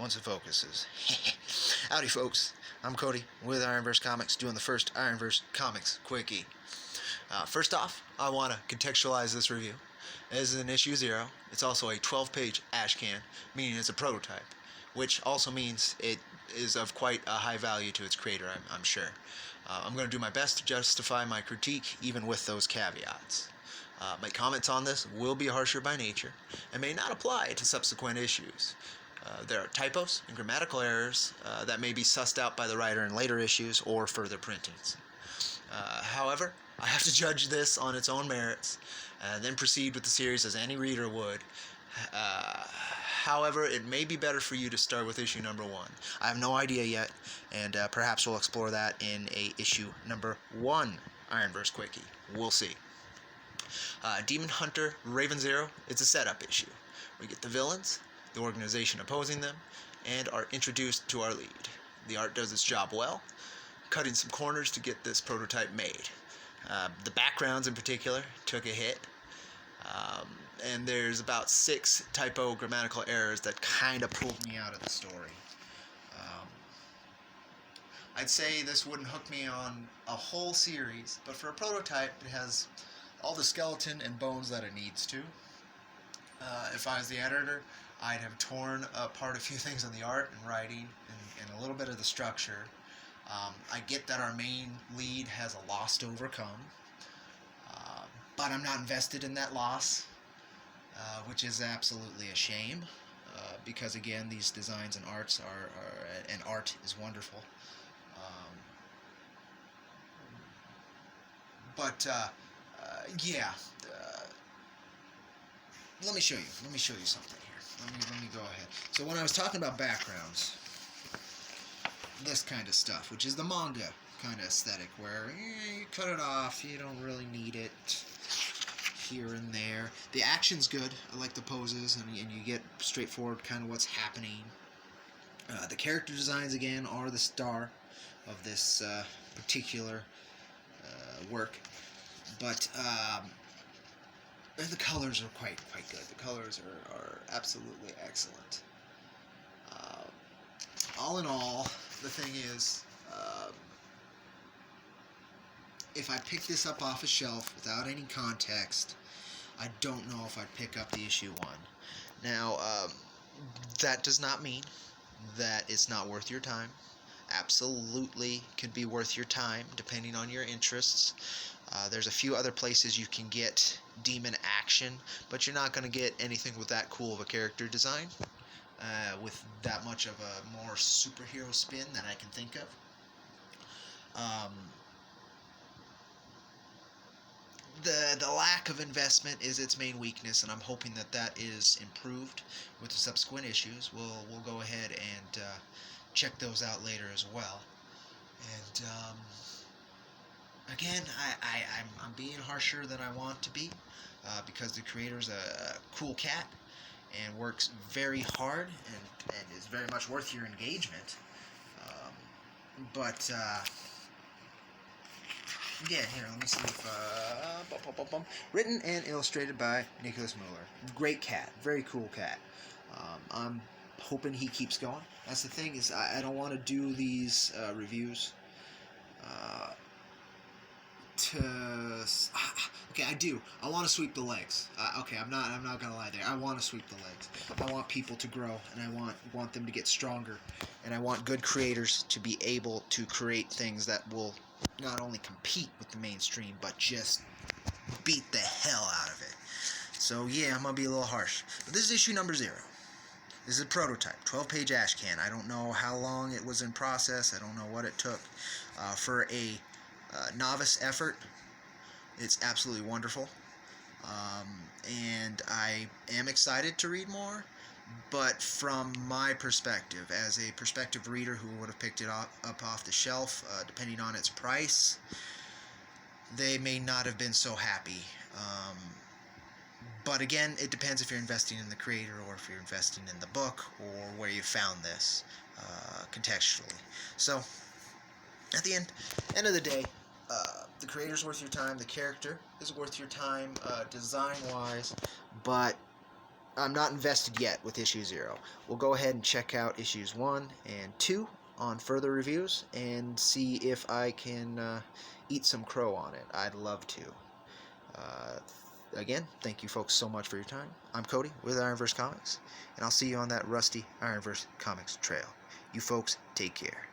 once it focuses. Howdy folks, I'm Cody with IronVerse Comics doing the first IronVerse Comics Quickie. First off, I want to contextualize this review. This is an issue 0. It's also a 12-page ash can, meaning it's a prototype, which also means it is of quite a high value to its creator, I'm sure. I'm going to do my best to justify my critique even with those caveats. My comments on this will be harsher by nature and may not apply to subsequent issues. There are typos and grammatical errors that may be sussed out by the writer in later issues or further printings. However, I have to judge this on its own merits and then proceed with the series as any reader would. However, it may be better for you to start with issue number 1. I have no idea yet, and perhaps we'll explore that in a issue number 1 IronVerse Quickie. We'll see. Demon Hunter Raven Zero, it's a setup issue. We get the villains, the organization opposing them, and are introduced to our lead. The art does its job well, cutting some corners to get this prototype made. The backgrounds in particular took a hit, and there's about 6 typo grammatical errors that kind of pulled me out of the story. I'd say this wouldn't hook me on a whole series, but for a prototype it has all the skeleton and bones that it needs to. If I was the editor, I'd have torn apart a few things on the art and writing and a little bit of the structure. I get that our main lead has a loss to overcome, but I'm not invested in that loss, which is absolutely a shame, because again, these designs and arts and art is wonderful. Yeah. Let me show you something here. Let me go ahead. So when I was talking about backgrounds, this kind of stuff, which is the manga kind of aesthetic, where you cut it off, you don't really need it here and there. The action's good. I like the poses, and you get straightforward kind of what's happening. The character designs, again, are the star of this particular work. But the colors are quite good. The colors are absolutely excellent. All in all, the thing is, if I pick this up off a shelf without any context, I don't know if I'd pick up the issue 1. Now, that does not mean that it's not worth your time. Absolutely could be worth your time, depending on your interests. There's a few other places you can get demon action, but you're not going to get anything with that cool of a character design, with that much of a more superhero spin that I can think of. The lack of investment is its main weakness, and I'm hoping that is improved with the subsequent issues. We'll go ahead and check those out later as well. And again, I'm being harsher than I want to be, because the creator's a cool cat and works very hard and is very much worth your engagement. Yeah, here, let me see if... Written and illustrated by Nicholas Mueller. Great cat. Very cool cat. I'm hoping he keeps going. That's the thing, is I don't want to do these reviews okay, I do. I want to sweep the legs. Okay, I'm not gonna lie there. I want to sweep the legs. I want people to grow, and I want them to get stronger, and I want good creators to be able to create things that will not only compete with the mainstream, but just beat the hell out of it. So yeah, I'm gonna be a little harsh. But this is issue number 0. This is a prototype, 12-page ash can. I don't know how long it was in process. I don't know what it took. For a novice effort, it's absolutely wonderful. And I am excited to read more, but from my perspective, as a prospective reader who would have picked it up off the shelf, depending on its price, they may not have been so happy. But again, it depends if you're investing in the creator or if you're investing in the book or where you found this contextually. So, at the end of the day, the creator's worth your time, the character is worth your time design-wise, but I'm not invested yet with issue 0. We'll go ahead and check out issues 1 and 2 on further reviews and see if I can eat some crow on it. I'd love to. Again, thank you folks so much for your time. I'm Cody with IronVerse Comics, and I'll see you on that rusty IronVerse Comics trail. You folks, take care.